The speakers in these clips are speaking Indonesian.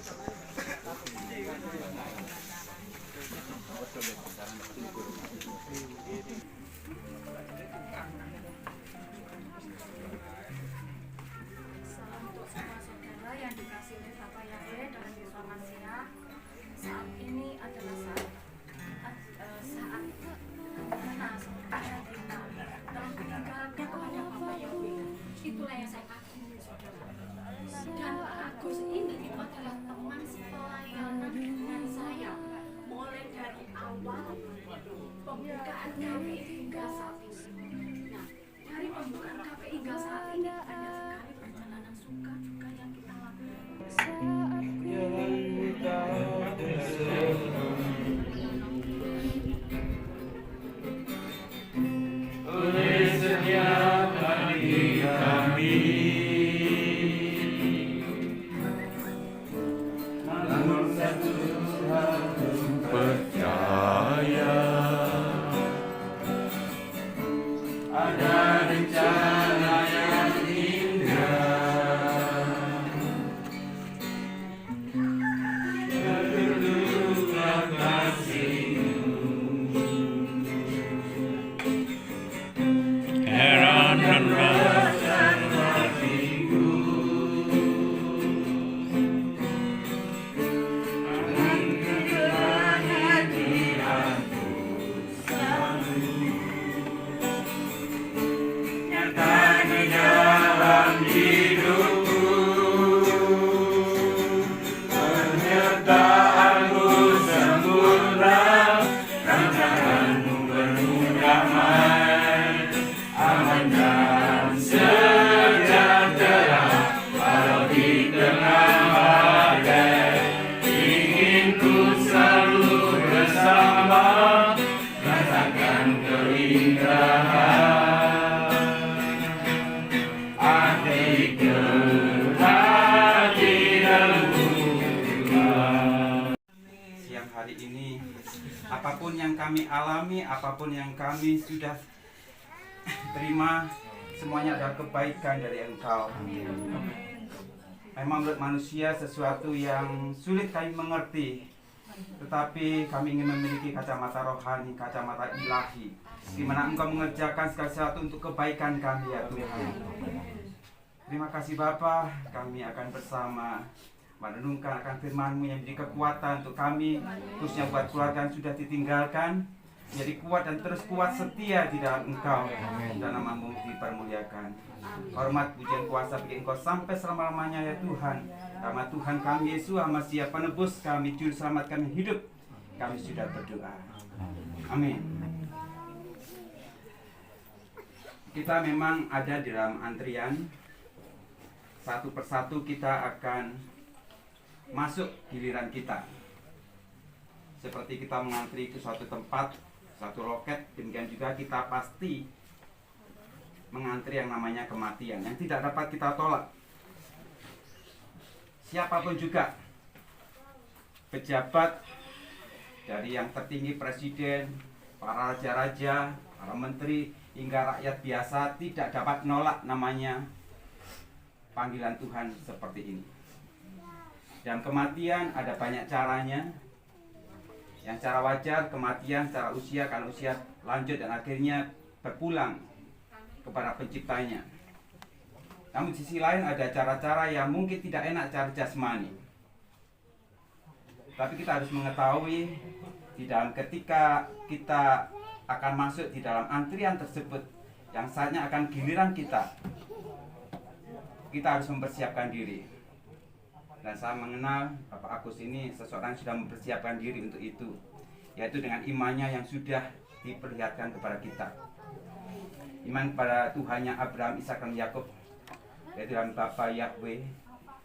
Untuk semua saudara yang dikasihi oleh Bapa Yahweh dalam Yesus Masiah, saat ini adalah saat mana saudara kita telah meninggalkan kepada Bapa Yahweh. Itulah yang saya akui, saudara. Dan Agus ini adalah teman pelayanan dengan saya, mulai dari awal pembukaan KPI hingga saat ini. Nah, dari pembukaan KPI hingga saat ini banyak sekali perjalanan suka juga yang kita lakukan. Oleh setiap hari kami namun satu hal percaya, ada rencana yang indah. Tertutup kasih-Mu, heran dan rasa hatiku, akan kegerangan hatiku selalu nyata di dalam hidupku. Penyertaan-Mu sempurna, rancangan-Mu penuh damai, aman dan sejahtera walau di tengah badai. Ingin ku selalu bersama, rasakan keindahan arti kehadiran-Mu. Siang hari ini, apapun yang kami alami, apapun yang kami sudah terima, semuanya adalah kebaikan dari Engkau. Memang menurut manusia sesuatu yang sulit kami mengerti, tetapi kami ingin memiliki kacamata rohani, kacamata ilahi, di mana Engkau mengerjakan segala sesuatu untuk kebaikan kami, ya Tuhan. Terima kasih Bapa, kami akan bersama merenungkan akan firman-Mu yang menjadi kekuatan untuk kami, khususnya buat keluarga yang sudah ditinggalkan, menjadi kuat dan terus kuat setia di dalam Engkau, dan nama-Mu dipermuliakan. Hormat, pujian, kuasa bagi Engkau sampai selama-lamanya, ya Tuhan. Karena Tuhan kami Yesus Masiah, penebus kami, juru selamat kami hidup, kami sudah berdoa. Amin. Kita memang ada di dalam antrian. Satu persatu kita akan masuk giliran kita. Seperti kita mengantri ke suatu tempat, satu loket, demikian juga kita pasti mengantri yang namanya kematian, yang tidak dapat kita tolak. Siapapun juga, pejabat dari yang tertinggi presiden, para raja-raja, para menteri, hingga rakyat biasa tidak dapat menolak namanya panggilan Tuhan seperti ini. Dan kematian ada banyak caranya. Yang cara wajar, kematian secara usia, karena usia lanjut dan akhirnya berpulang kepada penciptanya. Namun di sisi lain ada cara-cara yang mungkin tidak enak, cara jasmani. Tapi kita harus mengetahui di dalam ketika kita akan masuk di dalam antrian tersebut, yang saatnya akan giliran kita harus mempersiapkan diri. Dan saya mengenal Bapak Agus ini seseorang yang sudah mempersiapkan diri untuk itu, yaitu dengan imannya yang sudah diperlihatkan kepada kita. Iman kepada Tuhannya Abraham, Ishak dan Yakub, yaitu dalam Bapa Yahweh,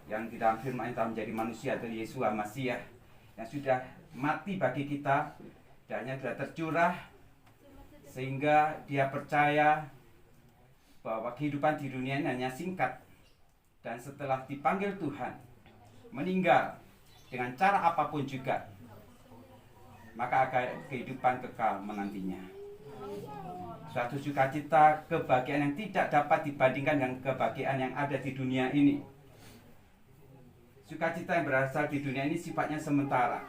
yang di dalam firman yang telah menjadi manusia, yaitu Yesus Masiah, yang sudah mati bagi kita, darahnya sudah tercurah, sehingga dia percaya bahwa kehidupan di dunia ini hanya singkat, dan setelah dipanggil Tuhan meninggal dengan cara apapun juga, maka akan kehidupan kekal menantinya. Suatu sukacita, kebahagiaan yang tidak dapat dibandingkan dengan kebahagiaan yang ada di dunia ini. Sukacita yang berasal di dunia ini sifatnya sementara.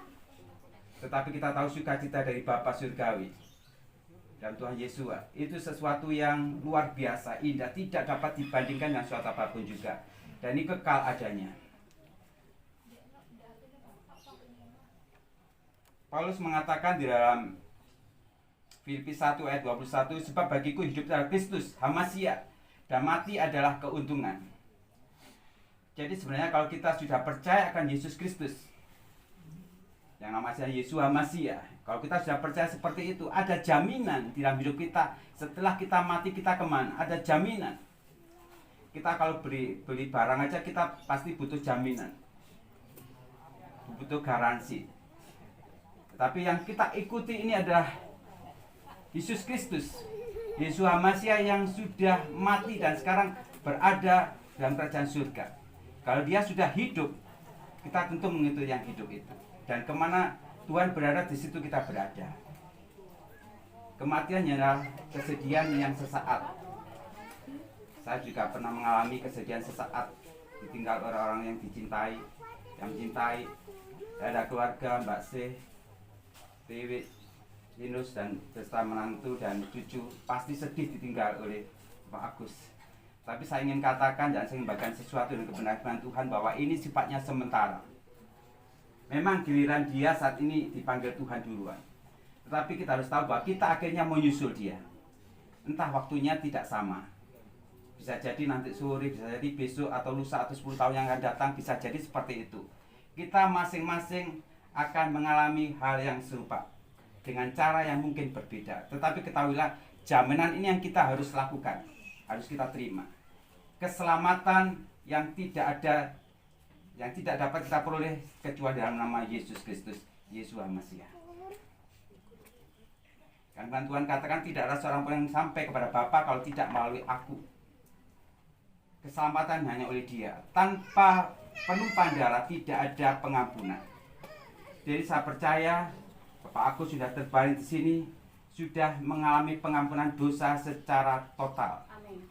Tetapi kita tahu sukacita dari Bapa Surgawi dan Tuhan Yesus itu sesuatu yang luar biasa, indah, tidak dapat dibandingkan dengan suatu apapun juga. Dan ini kekal adanya. Paulus mengatakan di dalam Filipi 1 ayat 21, sebab bagiku hidup adalah Kristus, hamasia, dan mati adalah keuntungan. Jadi sebenarnya kalau kita sudah percaya akan Yesus Kristus, yang namanya Yesus hamasia, kalau kita sudah percaya seperti itu, ada jaminan di dalam hidup kita. Setelah kita mati kita kemana? Ada jaminan. Kita kalau beli barang aja kita pasti butuh jaminan, butuh garansi. Tapi yang kita ikuti ini adalah Yesus Kristus, Yesus hamasia yang sudah mati dan sekarang berada dalam kerajaan surga. Kalau dia sudah hidup, kita tentu mengikuti yang hidup itu. Dan kemana Tuhan berada, di situ kita berada. Kematian hanyalah kesedihan yang sesaat. Saya juga pernah mengalami kesedihan sesaat, ditinggal orang-orang yang dicintai, yang mencintai. Saya ada keluarga, Mbak C, Dewi, Linus, dan beserta menantu dan cucu. Pasti sedih ditinggal oleh Pak Agus. Tapi saya ingin katakan dan saya ingin bagikan sesuatu dengan kebenaran Tuhan bahwa ini sifatnya sementara. Memang giliran dia saat ini dipanggil Tuhan duluan. Tetapi kita harus tahu bahwa kita akhirnya menyusul dia. Entah waktunya tidak sama. Bisa jadi nanti sore, bisa jadi besok atau lusa atau 10 tahun yang akan datang, bisa jadi seperti itu. Kita masing-masing akan mengalami hal yang serupa dengan cara yang mungkin berbeda. Tetapi ketahuilah, jaminan ini yang kita harus lakukan, harus kita terima. Keselamatan yang tidak ada, yang tidak dapat kita peroleh kecuali dalam nama Yesus Kristus, Yesus Mesias. Karena Tuhan katakan tidak ada seorang pun yang sampai kepada Bapa kalau tidak melalui aku. Keselamatan hanya oleh Dia. Tanpa penumpahan darah tidak ada pengampunan. Jadi saya percaya Bapak aku sudah terbaring di sini, sudah mengalami pengampunan dosa secara total. Amin.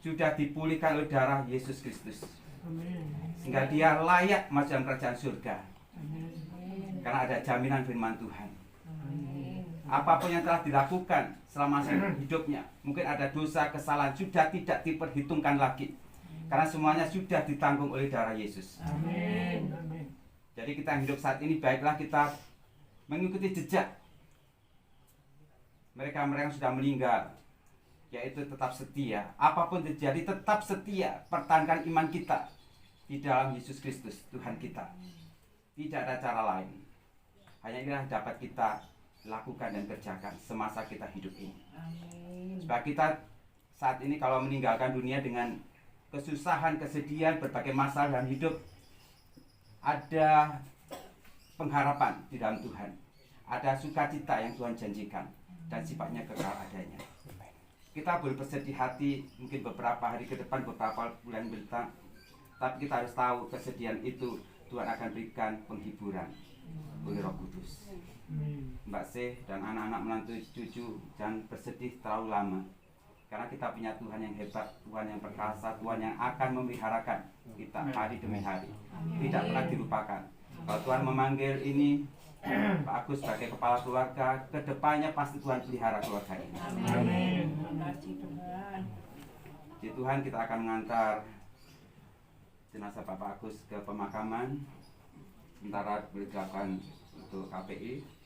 Sudah dipulihkan oleh darah Yesus Kristus. Sehingga dia layak masuk dalam kerajaan surga. Karena ada jaminan firman Tuhan. Apapun yang telah dilakukan selama hidupnya, mungkin ada dosa, kesalahan, sudah tidak diperhitungkan lagi. Karena semuanya sudah ditanggung oleh darah Yesus. Amin. Jadi kita yang hidup saat ini, baiklah kita mengikuti jejak mereka-mereka yang sudah meninggal, yaitu tetap setia. Apapun terjadi, tetap setia. Pertahankan iman kita di dalam Yesus Kristus, Tuhan kita. Tidak ada cara lain. Hanya inilah dapat kita lakukan dan kerjakan semasa kita hidup ini. Sebab kita saat ini kalau meninggalkan dunia dengan kesusahan, kesedihan, berbagai masalah dalam hidup, ada pengharapan di dalam Tuhan. Ada sukacita yang Tuhan janjikan dan sifatnya kekal adanya. Kita boleh bersedih hati mungkin beberapa hari ke depan, beberapa bulan berita, tapi kita harus tahu kesedihan itu Tuhan akan berikan penghiburan oleh Roh Kudus. Mbak C dan anak-anak menantu cucu jangan bersedih terlalu lama, karena kita punya Tuhan yang hebat, Tuhan yang perkasa, Tuhan yang akan memeliharakan kita hari demi hari, tidak pernah dilupakan. Kalau Tuhan memanggil ini Pak Agus sebagai kepala keluarga, kedepannya pasti Tuhan pelihara keluarga ini. Amin. Di Tuhan kita akan mengantar jenazah Bapak Agus ke pemakaman, sementara dilakukan untuk KPI.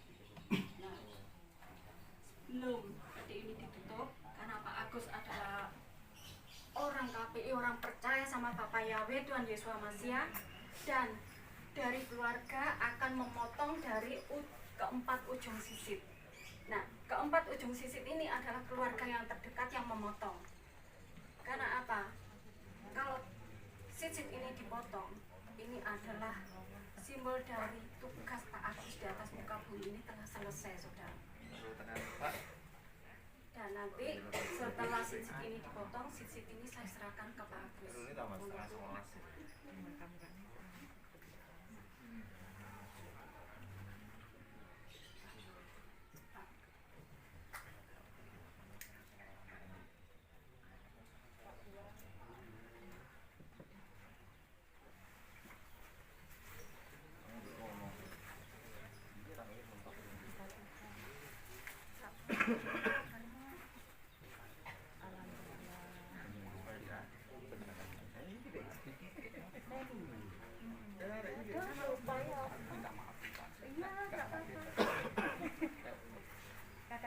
Belum peti ini ditutup karena Pak Agus adalah orang KPI, orang percaya sama Bapak Yahweh Tuhan Yesus Mesias, dan dari keluarga akan memotong dari keempat ujung sisip. Nah, keempat ujung sisip ini adalah keluarga yang terdekat yang memotong. Karena apa? Kalau sisip ini dipotong, ini adalah simbol dari tugas Pak Agus di atas muka bumi ini telah selesai, saudara. Dan nanti setelah sisip ini dipotong, sisip ini saya serahkan ke Pak Agus.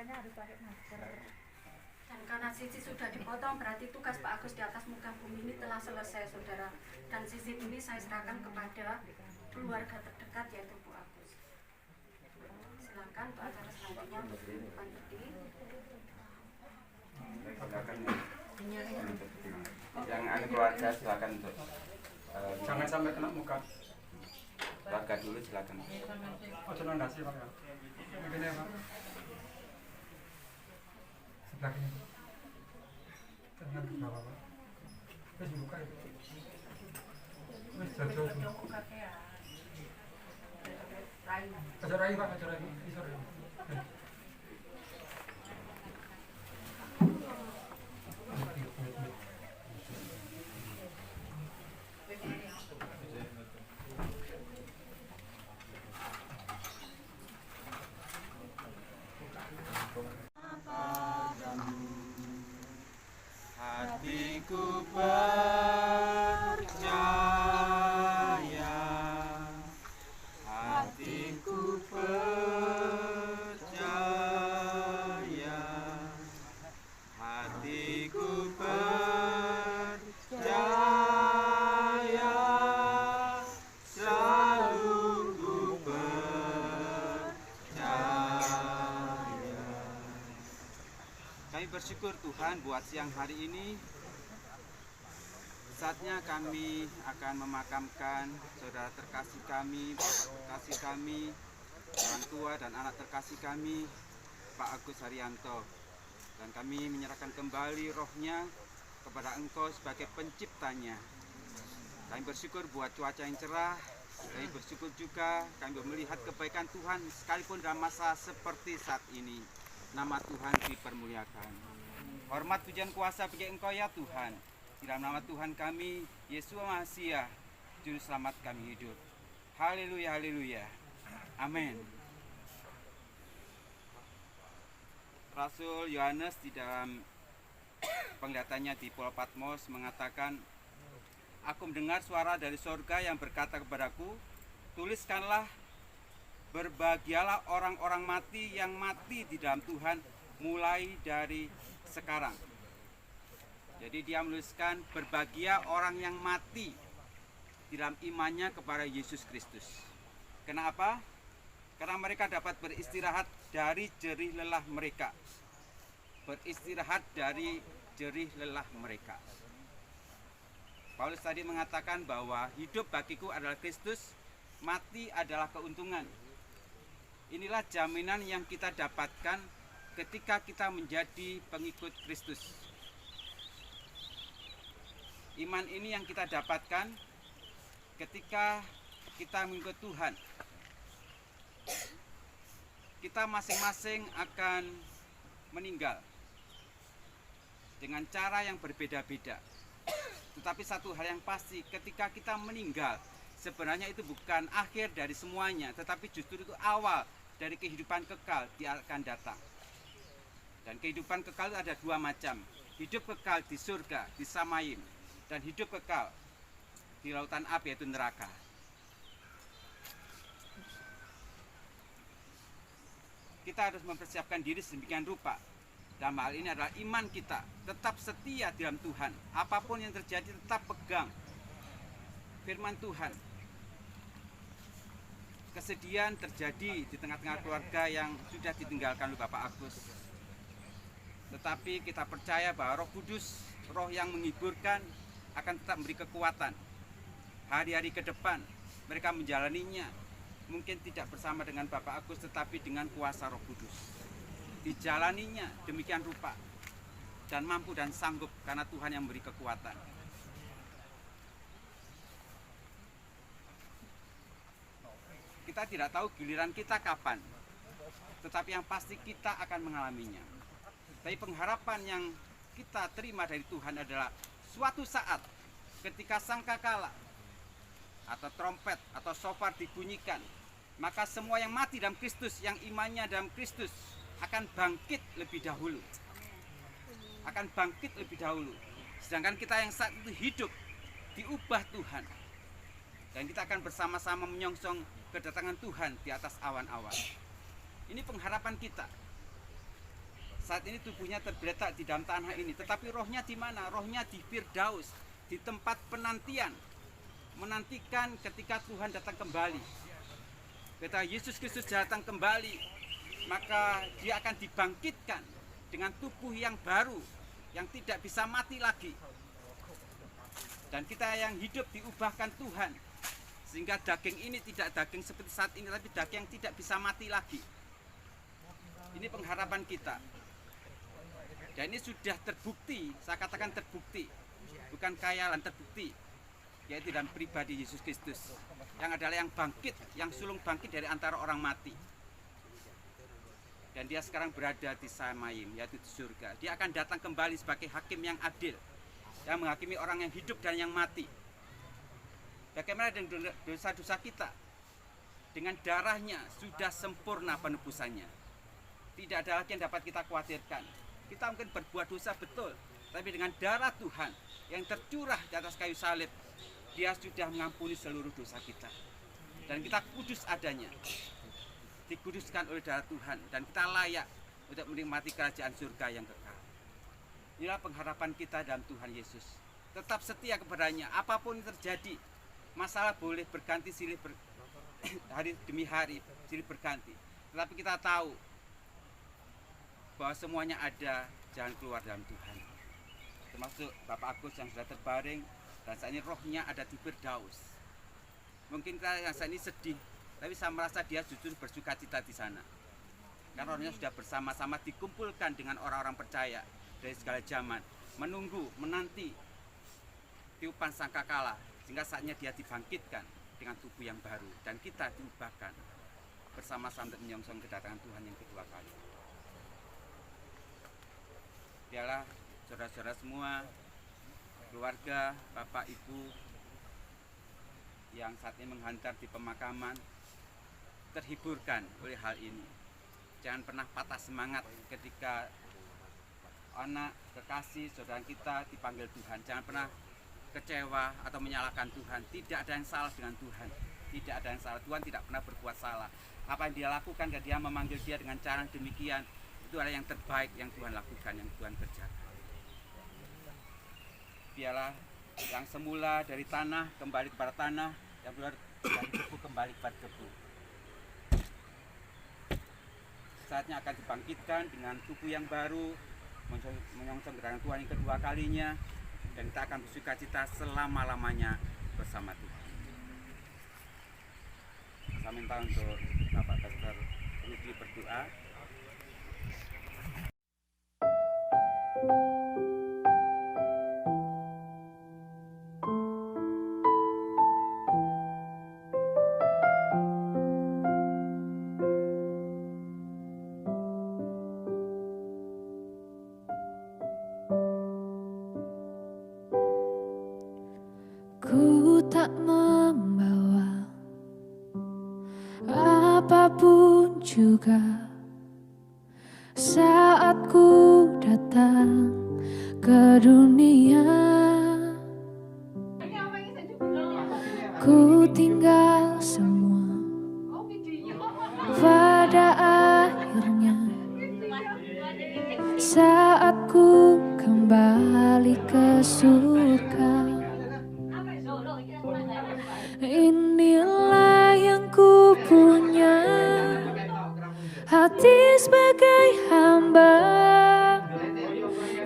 makanya harus pakai masker. Dan karena Sisi sudah dipotong, berarti tugas Pak Agus di atas muka bumi ini telah selesai, saudara. Dan Sisi ini saya serahkan kepada keluarga terdekat, yaitu Bu Agus. Silakan untuk acara selanjutnya untuk Pak Yudi. Silakan yang anu keluarga silakan untuk Jangan sampai kena muka. keluarga dulu silakan. Oh, jangan nasi Pak ya. Begini ya Pak. Sebelah ini. Jangan ke bawah Pak. Wis buka itu. Wis jauh. Aja rai Pak, aja rai. Bisa rai. Hatiku percaya, hatiku percaya, hatiku percaya, selalu ku percaya. Kami bersyukur Tuhan buat siang hari ini. Saatnya kami akan memakamkan saudara terkasih kami, bapak terkasih kami, orang tua dan anak terkasih kami, Pak Agus Haryanto. Dan kami menyerahkan kembali rohnya kepada Engkau sebagai penciptanya. Kami bersyukur buat cuaca yang cerah. Kami bersyukur juga kami melihat kebaikan Tuhan sekalipun dalam masa seperti saat ini. Nama Tuhan dipermuliakan. Hormat pujian kuasa bagi Engkau ya Tuhan. Di dalam nama Tuhan kami, Yesus Masiah, Juru Selamat kami hidup. Haleluya, haleluya. Amin. Rasul Yohanes di dalam penglihatannya di Pulau Patmos mengatakan, aku mendengar suara dari sorga yang berkata kepadaku, tuliskanlah, berbahagialah orang-orang mati yang mati di dalam Tuhan mulai dari sekarang. Jadi dia menuliskan berbahagia orang yang mati di dalam imannya kepada Yesus Kristus. Kenapa? Karena mereka dapat beristirahat dari jerih lelah mereka. Beristirahat dari jerih lelah mereka. Paulus tadi mengatakan bahwa hidup bagiku adalah Kristus, mati adalah keuntungan. Inilah jaminan yang kita dapatkan ketika kita menjadi pengikut Kristus. Iman ini yang kita dapatkan ketika kita mengikut Tuhan. Kita masing-masing akan meninggal dengan cara yang berbeda-beda. Tetapi satu hal yang pasti, ketika kita meninggal, sebenarnya itu bukan akhir dari semuanya, tetapi justru itu awal dari kehidupan kekal yang akan datang. Dan kehidupan kekal itu ada dua macam. Hidup kekal di surga, di Samayim, dan hidup kekal di lautan api, yaitu neraka. Kita harus mempersiapkan diri sedemikian rupa. Dalam hal ini adalah iman kita tetap setia di dalam Tuhan. Apapun yang terjadi tetap pegang firman Tuhan. Kesedihan terjadi di tengah-tengah keluarga yang sudah ditinggalkan oleh Bapak Agus. Tetapi kita percaya bahwa Roh Kudus, Roh yang menghiburkan, akan tetap memberi kekuatan. Hari-hari ke depan mereka menjalaninya mungkin tidak bersama dengan Bapak Agus, tetapi dengan kuasa Roh Kudus. Dijalaninya demikian rupa dan mampu dan sanggup karena Tuhan yang memberi kekuatan. Kita tidak tahu giliran kita kapan, tetapi yang pasti kita akan mengalaminya. Tapi pengharapan yang kita terima dari Tuhan adalah suatu saat ketika sangkakala atau trompet atau shofar dibunyikan, maka semua yang mati dalam Kristus, yang imannya dalam Kristus, akan bangkit lebih dahulu. Akan bangkit lebih dahulu. Sedangkan kita yang saat itu hidup diubah Tuhan. Dan kita akan bersama-sama menyongsong kedatangan Tuhan di atas awan-awan. Ini pengharapan kita. Saat ini tubuhnya tergeletak di dalam tanah ini, tetapi rohnya di mana? Rohnya di Firdaus, di tempat penantian, menantikan ketika Tuhan datang kembali. Ketika Yesus Kristus datang kembali, maka dia akan dibangkitkan dengan tubuh yang baru, yang tidak bisa mati lagi. Dan kita yang hidup diubahkan Tuhan, sehingga daging ini tidak daging seperti saat ini, tapi daging yang tidak bisa mati lagi. Ini pengharapan kita. Dan ini sudah terbukti, saya katakan terbukti, bukan khayalan, terbukti, yaitu dalam pribadi Yesus Kristus, yang adalah yang bangkit, yang sulung bangkit dari antara orang mati. Dan dia sekarang berada di Samayim, yaitu di surga. Dia akan datang kembali sebagai hakim yang adil, yang menghakimi orang yang hidup dan yang mati. Bagaimana dengan dosa-dosa kita? Dengan darahnya sudah sempurna penebusannya. Tidak ada lagi yang dapat kita khawatirkan. Kita mungkin berbuat dosa betul, tapi dengan darah Tuhan yang tercurah di atas kayu salib, dia sudah mengampuni seluruh dosa kita. Dan kita kudus adanya, dikuduskan oleh darah Tuhan, dan kita layak untuk menikmati kerajaan surga yang kekal. Inilah pengharapan kita dalam Tuhan Yesus. Tetap setia kepadanya, apapun yang terjadi. Masalah boleh berganti hari demi hari, silih berganti. Tetapi kita tahu bahwa semuanya ada jalan keluar dalam Tuhan. Termasuk Bapak Agus yang sudah terbaring, dan saat ini rohnya ada di Firdaus. Mungkin kita yang saat ini sedih, tapi saya merasa dia justru bersuka cita di sana. Karena rohnya sudah bersama-sama dikumpulkan dengan orang-orang percaya dari segala zaman, menunggu, menanti tiupan sangkakala, sehingga saatnya dia dibangkitkan dengan tubuh yang baru, dan kita diubahkan bersama-sama untuk menyongsong kedatangan Tuhan yang kedua kali. Biarlah saudara-saudara semua, keluarga, Bapak Ibu yang saat ini menghantar di pemakaman, terhiburkan oleh hal ini. Jangan pernah patah semangat ketika anak, kekasih, saudara kita dipanggil Tuhan. Jangan pernah kecewa atau menyalahkan Tuhan. Tidak ada yang salah dengan Tuhan. Tidak ada yang salah. Tuhan tidak pernah berbuat salah. Apa yang dia lakukan, dia memanggil dia dengan cara demikian, itu adalah yang terbaik yang Tuhan lakukan, yang Tuhan kerjakan. Biarlah yang semula dari tanah kembali kepada tanah, yang keluar dari debu kembali kepada debu. Saatnya akan dibangkitkan dengan tubuh yang baru, menyongsong kedatangan Tuhan yang kedua kalinya, dan kita akan bersuka cita selama-lamanya bersama Tuhan. Saya minta untuk Bapak Pastor Rudi berdoa. Ku tak membawa apapun juga saat ku datang ke dunia. Ku tinggal semua pada akhirnya saat ku kembali ke surga. Inilah yang ku punya, hati sebagai hamba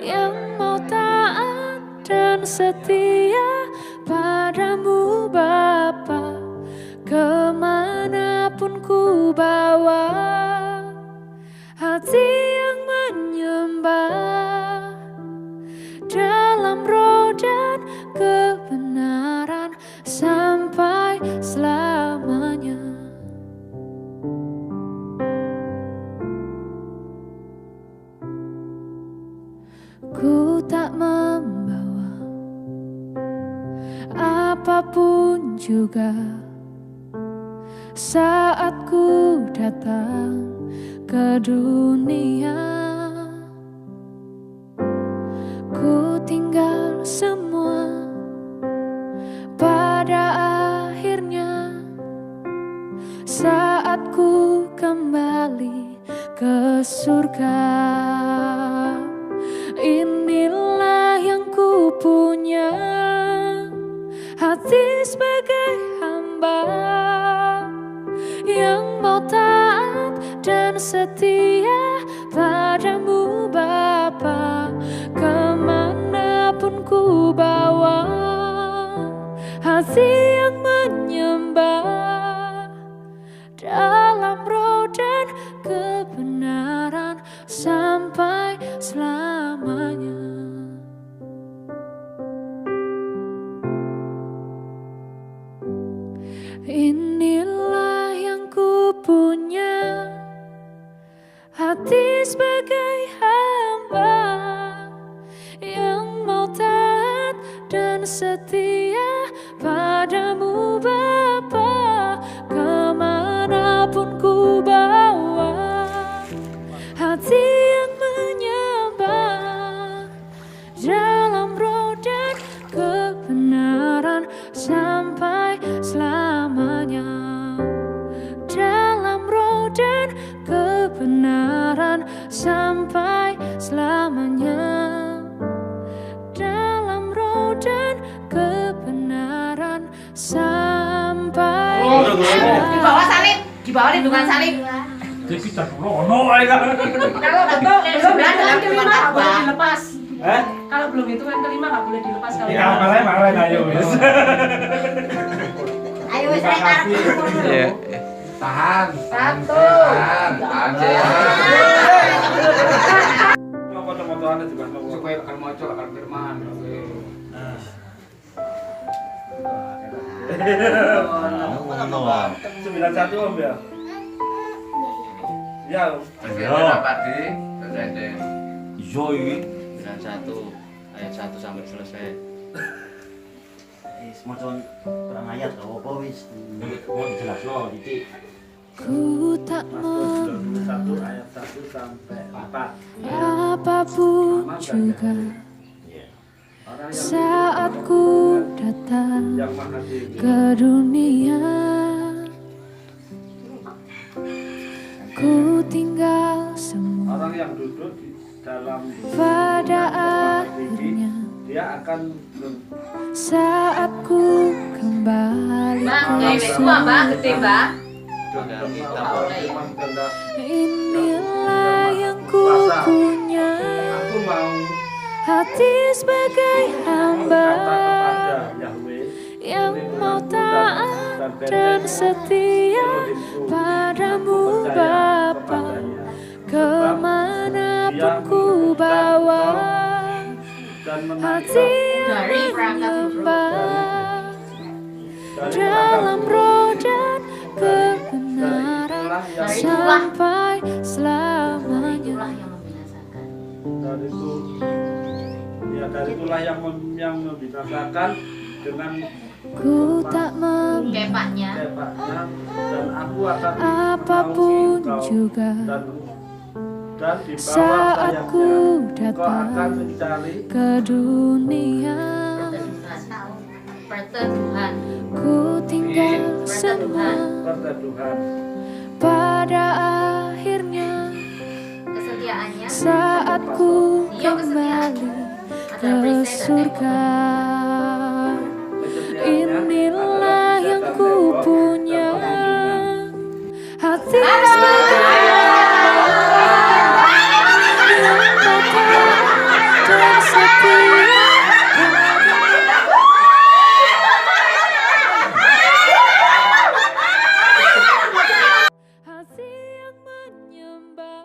yang mau taat dan setia padamu Bapa. Kemanapun ku bawa, hati yang menyembah dalam roh dan kebenaran sampai selamanya. Ku tak membawa apapun juga saat ku datang ke dunia. Ku tinggal semua pada akhirnya saat ku kembali ke surga. hamba yang mau taat dan setia padamu Bapa. Kemanapun ku bawa hati yang menyembah, dalam roh dan kebenaran sampai selamanya. Inilah yang ku punya, hati sebagai hamba yang mau taat dan setia padamu Bapa. Kemanapun ku bawa hati yang menyembah, dalam roh dan kebenaran sampai selamanya. Dalam roh dan kebenaran sampai selamanya. Dalam roh dan kebenaran sampai Di bawah salib, di bawah lindungan salib. Jadi tak rono aja. Kalau betul, sebelah dalam kelima nggak boleh dilepas. Kalau belum hitungan kelima nggak boleh dilepas kalau. Ya malah ayo wis. Ayo wis rek arep. Iya. Tahan. Satu. Tahan. Foto-fotoane juga supaya akan maca akan firman. Oke. Sembilan satu om ya. Ya. Apa di? Presiden. Yoi. 91 ayat 1 sampai selesai. Semacam perang ayat atau apa wis. Mau jelas lo titik. ku tak mau 1 ayat 1 sampai 4. apapun juga saat ku datang Yang maha tinggi. ke dunia. Ku tinggal semua Orang yang duduk di dalam pada maha tinggi, akhirnya dia akan saat ku kembali Bang, ke kayak semua bang, gede bang. inilah yang ku punya, Aku mau hati sebagai hamba kepada Yahweh yang mau taat dan setia padamu Bapa. Kemanapun ku bawa dan hati yang menyembah, dalam roh dan kebenaran sampai selamanya. Itulah yang membinasakan. dari itu ya dari itulah yang membinasakan dengan Ku tak mau Kepaknya. tepatnya, dan aku akan apapun menaungi engkau, juga dan di bawah saat sayapnya ku kau akan datang mencari ke dunia. Perteduhan. Ku tinggal semua perteduhan. pada akhirnya Kesetiaannya. saat ku kembali ke surga. Inilah yang ku punya, hati sebagai yang taat dan setia. Hati yang menyembah,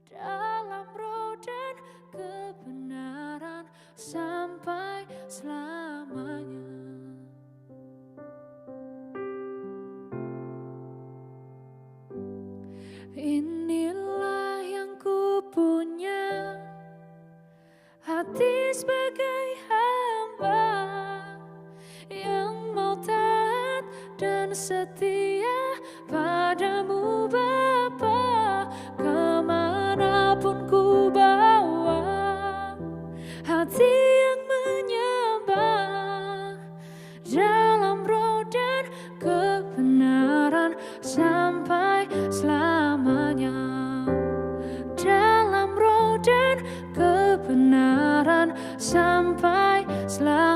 dalam roh dan kebenaran sampai selamanya. Inilah yang ku punya, hati sebagai hamba yang mau taat dan setia padamu Bapa. Kemanapun ku bawa hati yang menyembah, dalam roh dan kebenaran sampai selamanya. Dalam roh dan kebenaran sampai selamanya.